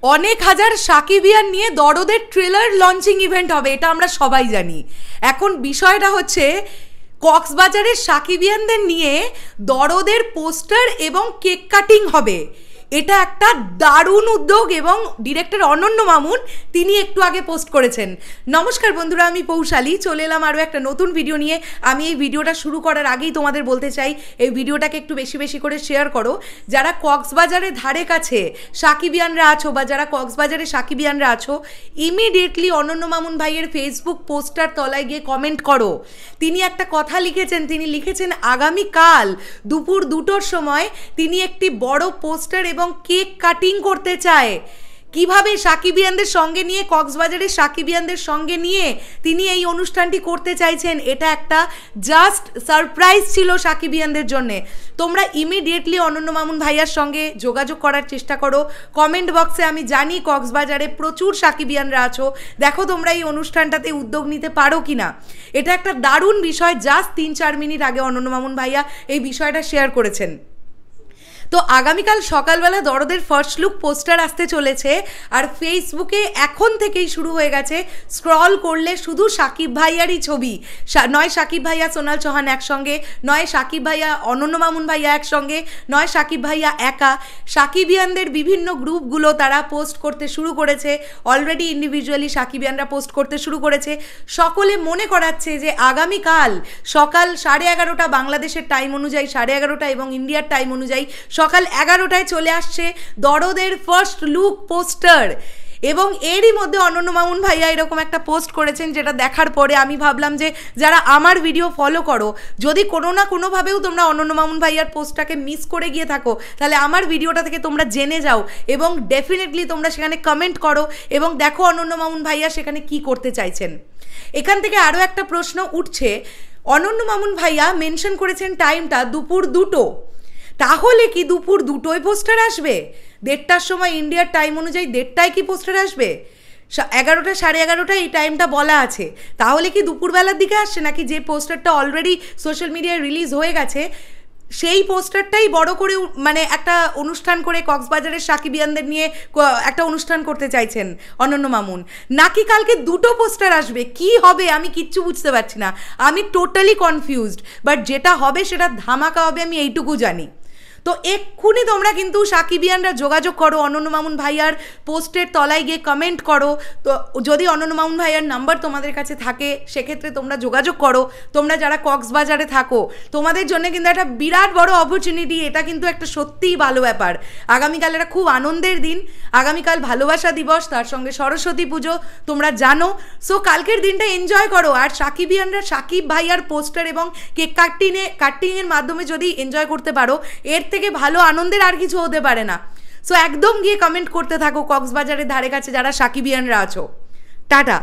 অনেক হাজার সাকিবিয়ান নিয়ে দরদের ট্রেলার লঞ্চিং ইভেন্ট হবে, এটা আমরা সবাই জানি। এখন বিষয়টা হচ্ছে কক্সবাজারের সাকিবিয়ানদের নিয়ে দরদের পোস্টার এবং কেক কাটিং হবে। এটা একটা দারুণ উদ্যোগ এবং ডিরেক্টর অনন্য মামুন তিনি একটু আগে পোস্ট করেছেন। নমস্কার বন্ধুরা, আমি পৌশালী, চলে এলাম আরও একটা নতুন ভিডিও নিয়ে। আমি এই ভিডিওটা শুরু করার আগেই তোমাদের বলতে চাই, এই ভিডিওটাকে একটু বেশি বেশি করে শেয়ার করো। যারা কক্সবাজারের ধারে কাছে সাকিবিয়ানরা আছো বা যারা কক্সবাজারে সাকিবিয়ানরা আছো, ইমিডিয়েটলি অনন্য মামুন ভাইয়ের ফেসবুক পোস্টার তলায় গিয়ে কমেন্ট করো। তিনি একটা কথা লিখেছেন, তিনি লিখেছেন আগামীকাল দুপুর 2টোর সময় তিনি একটি বড় পোস্টার এবং কেক কাটিং করতে চায়। কিভাবে সাকিবিয়ানদের সঙ্গে নিয়ে, কক্সবাজারের সাকিবিয়ানদের সঙ্গে নিয়ে তিনি এই অনুষ্ঠানটি করতে চাইছেন, এটা একটা জাস্ট সারপ্রাইজ ছিল সাকিবিয়ানদের জন্যে। তোমরা ইমিডিয়েটলি অনন্য মামুন ভাইয়ার সঙ্গে যোগাযোগ করার চেষ্টা করো। কমেন্ট বক্সে আমি জানি কক্সবাজারে প্রচুর সাকিবিয়ানরা আছো, দেখো তোমরা এই অনুষ্ঠানটাতে উদ্যোগ নিতে পারো কি না। এটা একটা দারুণ বিষয়, জাস্ট 3-4 মিনিট আগে অনন্য মামুন ভাইয়া এই বিষয়টা শেয়ার করেছেন। তো আগামীকাল সকালবেলা দরদের ফার্স্ট লুক পোস্টার আসতে চলেছে, আর ফেসবুকে এখন থেকেই শুরু হয়ে গেছে। স্ক্রল করলে শুধু সাকিব ভাইয়ারই ছবি, নয় সাকিব ভাইয়া সোনাল চৌহান একসঙ্গে, নয় সাকিব ভাইয়া অনন্য মামুন ভাইয়া একসঙ্গে, নয় সাকিব ভাইয়া একা। সাকিবিয়ানদের বিভিন্ন গ্রুপগুলো তারা পোস্ট করতে শুরু করেছে, অলরেডি ইন্ডিভিজুয়ালি সাকিবিয়ানরা পোস্ট করতে শুরু করেছে। সকলে মনে করাচ্ছে যে আগামীকাল সকাল 11:30 বাংলাদেশের টাইম অনুযায়ী, 11:30 এবং ইন্ডিয়ার টাইম অনুযায়ী সকাল 11টায় চলে আসছে দরদের ফার্স্ট লুক পোস্টার। এবং এরই মধ্যে অনন্য মামুন ভাইয়া এরকম একটা পোস্ট করেছেন, যেটা দেখার পরে আমি ভাবলাম যে যারা আমার ভিডিও ফলো করো, যদি কোনো না কোনোভাবেও তোমরা অনন্য মামুন ভাইয়ার পোস্টটাকে মিস করে গিয়ে থাকো, তাহলে আমার ভিডিওটা থেকে তোমরা জেনে যাও এবং ডেফিনেটলি তোমরা সেখানে কমেন্ট করো এবং দেখো অনন্য মামুন ভাইয়া সেখানে কি করতে চাইছেন। এখান থেকে আরও একটা প্রশ্ন উঠছে, অনন্য মামুন ভাইয়া মেনশন করেছেন টাইমটা দুপুর 2টো, তাহলে কি দুপুর 2টোয় পোস্টার আসবে? 1:30টার সময় ইন্ডিয়ার টাইম অনুযায়ী 1:30টায় কি পোস্টার আসবে? 11টা 11:30 এই টাইমটা বলা আছে, তাহলে কি দুপুরবেলার দিকে আসছে, নাকি যে পোস্টারটা অলরেডি সোশ্যাল মিডিয়ায় রিলিজ হয়ে গেছে সেই পোস্টারটাই বড় করে মানে একটা অনুষ্ঠান করে কক্সবাজারের সাকিবিয়ানদের নিয়ে একটা অনুষ্ঠান করতে চাইছেন অনন্য মামুন? নাকি কালকে 2টো পোস্টার আসবে? কি হবে আমি কিচ্ছু বুঝতে পারছি না, আমি টোটালি কনফিউজড। বাট যেটা হবে সেটা ধামাকা হবে, আমি এইটুকু জানি। তো এক্ষুনি তোমরা কিন্তু সাকিবিয়ানরা যোগাযোগ করো, অনন্য মামুন ভাইয়ার পোস্টের তলায় গিয়ে কমেন্ট করো। তো যদি অনন্য মামুন ভাইয়ার নাম্বার তোমাদের কাছে থাকে সেক্ষেত্রে তোমরা যোগাযোগ করো। তোমরা যারা কক্সবাজারে থাকো তোমাদের জন্য কিন্তু একটা বিরাট বড় অপরচুনিটি, এটা কিন্তু একটা সত্যিই ভালো ব্যাপার। আগামীকাল এটা খুব আনন্দের দিন, আগামীকাল ভালোবাসা দিবস, তার সঙ্গে সরস্বতী পুজো তোমরা জানো। সো কালকের দিনটা এনজয় করো। আর সাকিবিয়ানরা সাকিব ভাইয়ার পোস্টার এবং কেক কাটিংয়ের মাধ্যমে যদি এনজয় করতে পারো, এর থেকে ভালো আনন্দের আর কিছু হতে পারে না। সো একদম গিয়ে কমেন্ট করতে থাকো কক্সবাজারের ধারে কাছে যারা সাকিবিয়ানরা আছো। টাটা।